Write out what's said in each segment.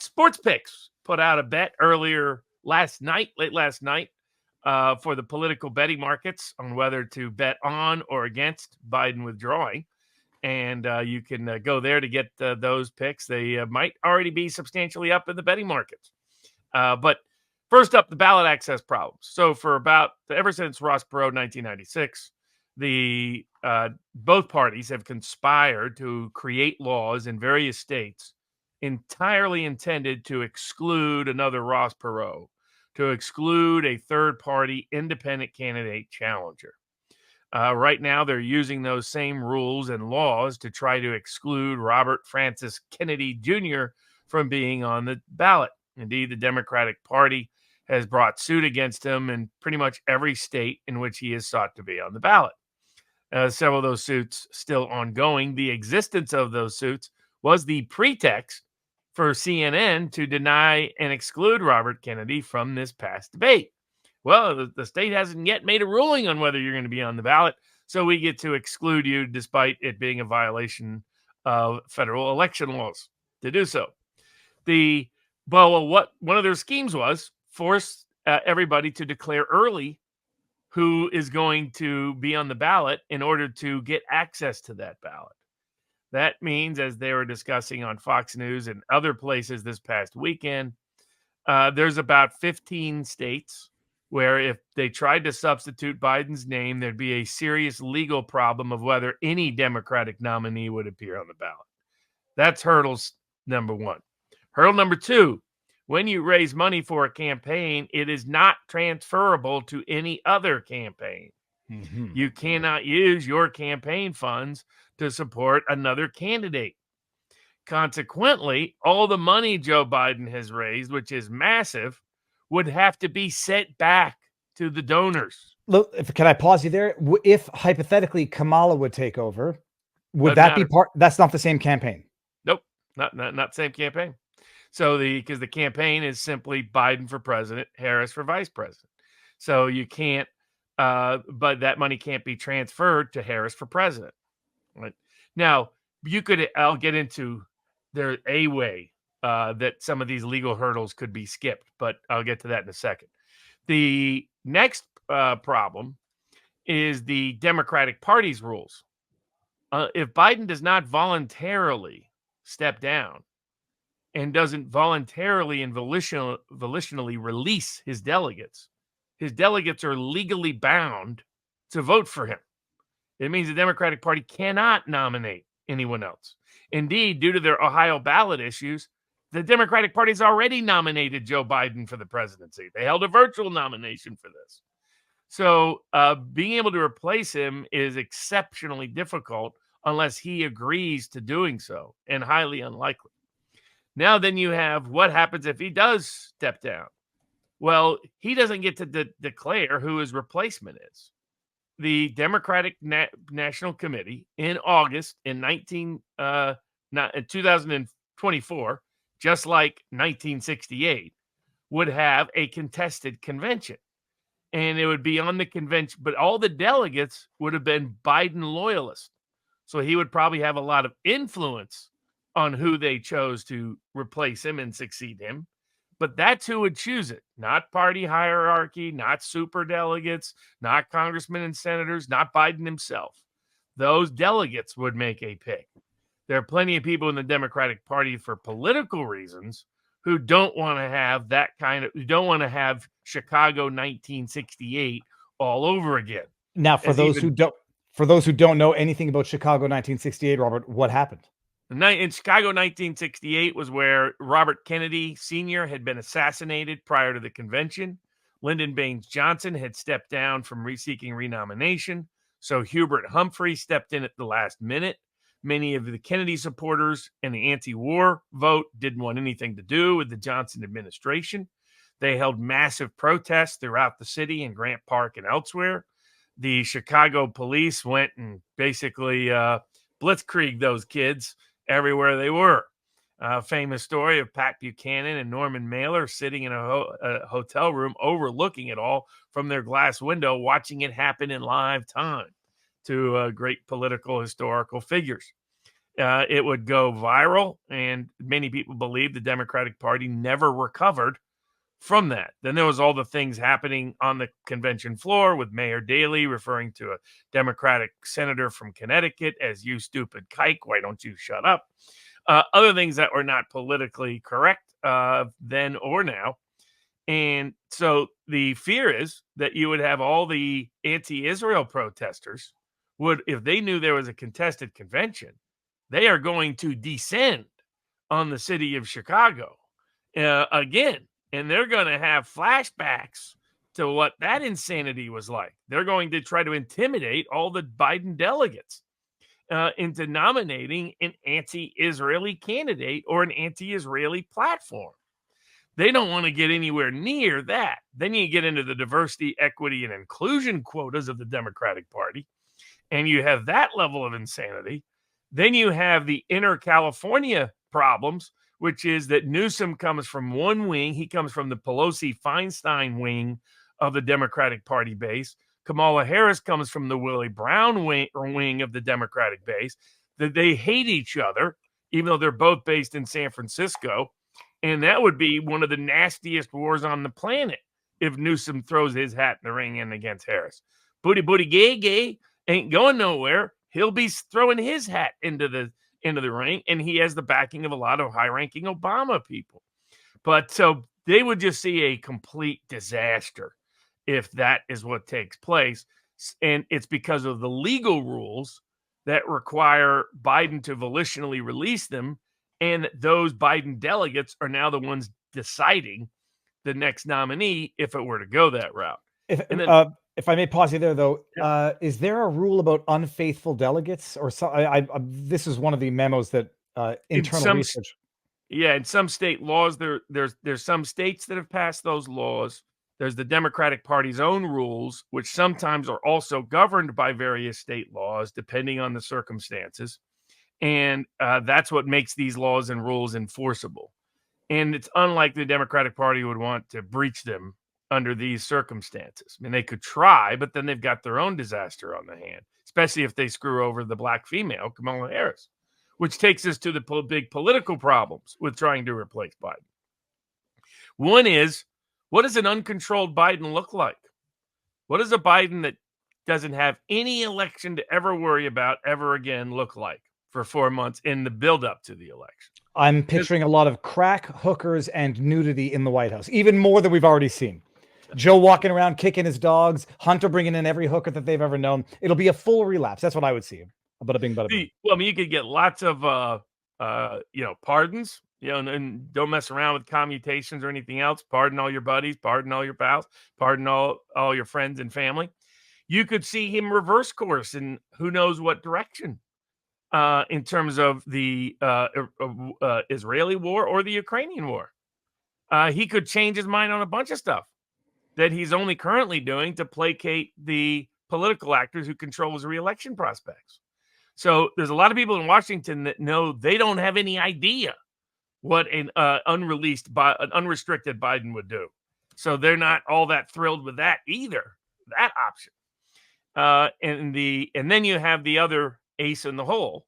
Sports Picks put out a bet earlier late last night, for the political betting markets on whether to bet on or against Biden withdrawing. And you can go there to get those picks. They might already be substantially up in the betting markets. But first up, the ballot access problems. So ever since Ross Perot 1996, the both parties have conspired to create laws in various states entirely intended to exclude another Ross Perot, to exclude a third-party independent candidate challenger. Right now, they're using those same rules and laws to try to exclude Robert Francis Kennedy Jr. from being on the ballot. Indeed, the Democratic Party has brought suit against him in pretty much every state in which he has sought to be on the ballot. Several of those suits still ongoing. The existence of those suits was the pretext for CNN to deny and exclude Robert Kennedy from this past debate. Well, the state hasn't yet made a ruling on whether you're going to be on the ballot, so we get to exclude you despite it being a violation of federal election laws to do so. What one of their schemes was force everybody to declare early who is going to be on the ballot in order to get access to that ballot. That means, as they were discussing on Fox News and other places this past weekend, there's about 15 states where if they tried to substitute Biden's name, there'd be a serious legal problem of whether any Democratic nominee would appear on the ballot. That's hurdles number one. Hurdle number two, when you raise money for a campaign, it is not transferable to any other campaign. Mm-hmm. You cannot use your campaign funds to support another candidate. Consequently, all the money Joe Biden has raised, which is massive, would have to be sent back to the donors. Look, can I pause you there? If hypothetically Kamala would take over, would that be part? That's not the same campaign. Nope, not the same campaign. So because the campaign is simply Biden for president, Harris for vice president. So you can't, but that money can't be transferred to Harris for president. Right now, I'll get into there a way that some of these legal hurdles could be skipped, but I'll get to that in a second. The next problem is the Democratic Party's rules. If Biden does not voluntarily step down and doesn't voluntarily and volitionally release his delegates are legally bound to vote for him. It means the Democratic Party cannot nominate anyone else. Indeed, due to their Ohio ballot issues, the Democratic Party's already nominated Joe Biden for the presidency. They held a virtual nomination for this. So being able to replace him is exceptionally difficult unless he agrees to doing so, and highly unlikely. Now then you have what happens if he does step down. Well, he doesn't get to declare who his replacement is. The Democratic National Committee in August in 2024, just like 1968, would have a contested convention. And it would be on the convention, but all the delegates would have been Biden loyalists. So he would probably have a lot of influence on who they chose to replace him and succeed him. But that's who would choose it, not party hierarchy, not super delegates, not congressmen and senators, not Biden himself. Those delegates would make a pick. There are plenty of people in the Democratic Party for political reasons who don't want to have who don't want to have Chicago 1968 all over again. Now, for those who don't know anything about Chicago 1968, Robert, what happened? In Chicago 1968 was where Robert Kennedy Sr. had been assassinated prior to the convention. Lyndon Baines Johnson had stepped down from seeking renomination, so Hubert Humphrey stepped in at the last minute. Many of the Kennedy supporters and the anti-war vote didn't want anything to do with the Johnson administration. They held massive protests throughout the city in Grant Park and elsewhere. The Chicago police went and basically blitzkrieged those kids everywhere they were. Famous story of Pat Buchanan and Norman Mailer sitting in a hotel room overlooking it all from their glass window, watching it happen in live time to great political historical figures. It would go viral, and many people believe the Democratic Party never recovered from that. Then there was all the things happening on the convention floor with Mayor Daley referring to a Democratic senator from Connecticut as "you stupid kike, why don't you shut up?" Other things that were not politically correct then or now. And so the fear is that you would have all the anti-Israel protesters would, if they knew there was a contested convention, they are going to descend on the city of Chicago again, and they're going to have flashbacks to what that insanity was like. They're going to try to intimidate all the Biden delegates into nominating an anti-Israeli candidate or an anti-Israeli platform. They don't want to get anywhere near that. Then you get into the diversity, equity, and inclusion quotas of the Democratic Party, and you have that level of insanity. Then you have the inner California problems, which is that Newsom comes from one wing. He comes from the Pelosi-Feinstein wing of the Democratic Party base. Kamala Harris comes from the Willie Brown wing of the Democratic base. That they hate each other, even though they're both based in San Francisco. And that would be one of the nastiest wars on the planet if Newsom throws his hat in the ring in against Harris. Booty, booty, gay, gay ain't going nowhere. He'll be throwing his hat into the ring, and he has the backing of a lot of high-ranking Obama people. But so they would just see a complete disaster if that is what takes place. And it's because of the legal rules that require Biden to volitionally release them, and those Biden delegates are now the ones deciding the next nominee if it were to go that route. If I may pause you there, though, is there a rule about unfaithful delegates, or so? This is one of the memos that internal research. Yeah, in some state laws, there's some states that have passed those laws. There's the Democratic Party's own rules, which sometimes are also governed by various state laws, depending on the circumstances. And that's what makes these laws and rules enforceable. And it's unlike the Democratic Party would want to breach them under these circumstances. I mean, they could try, but then they've got their own disaster on the hand, especially if they screw over the black female, Kamala Harris, which takes us to the big political problems with trying to replace Biden. One is, what does an uncontrolled Biden look like? What does a Biden that doesn't have any election to ever worry about ever again look like for 4 months in the buildup to the election? I'm picturing a lot of crack, hookers, and nudity in the White House, even more than we've already seen. Joe walking around kicking his dogs, Hunter bringing in every hooker that they've ever known. It'll be a full relapse. That's what I would see. Bada bing, bada bing. Well, I mean, you could get lots of pardons, and don't mess around with commutations or anything else. Pardon all your buddies, pardon all your pals, pardon all your friends and family. You could see him reverse course in who knows what direction in terms of the Israeli war or the Ukrainian war. He could change his mind on a bunch of stuff that he's only currently doing to placate the political actors who control his reelection prospects. So there's a lot of people in Washington that know they don't have any idea what an unrestricted Biden would do. So they're not all that thrilled with that either, that option. And then you have the other ace in the hole,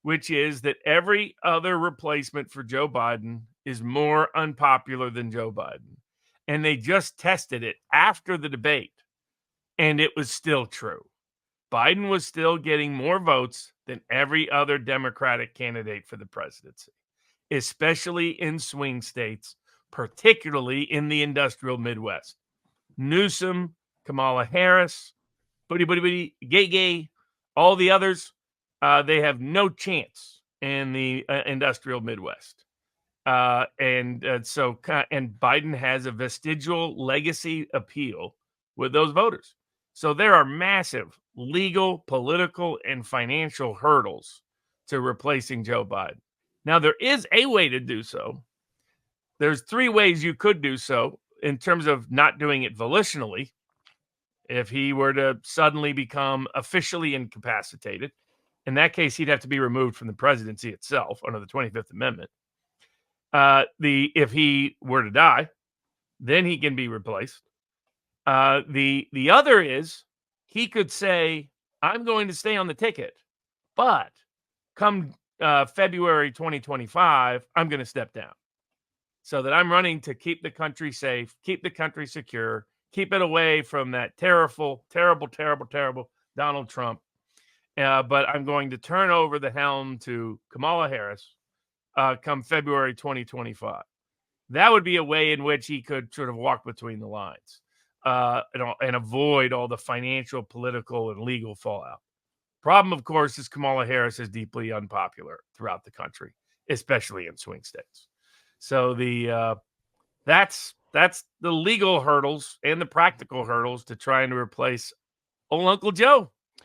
which is that every other replacement for Joe Biden is more unpopular than Joe Biden. And they just tested it after the debate, and it was still true. Biden was still getting more votes than every other Democratic candidate for the presidency, especially in swing states, particularly in the industrial Midwest. Newsom, Kamala Harris, booty, gay, all the others, they have no chance in the industrial Midwest. And Biden has a vestigial legacy appeal with those voters. So there are massive legal, political, and financial hurdles to replacing Joe Biden. Now, there is a way to do so. There's 3 ways you could do so in terms of not doing it volitionally. If he were to suddenly become officially incapacitated, in that case, he'd have to be removed from the presidency itself under the 25th Amendment. If he were to die, then he can be replaced. The other is he could say, I'm going to stay on the ticket, but come February 2025, I'm going to step down so that I'm running to keep the country safe, keep the country secure, keep it away from that terrible Donald Trump. But I'm going to turn over the helm to Kamala Harris come February 2025. That would be a way in which he could sort of walk between the lines and avoid all the financial, political, and legal fallout. Problem, of course, is Kamala Harris is deeply unpopular throughout the country, especially in swing states. So that's the legal hurdles and the practical hurdles to trying to replace old Uncle Joe.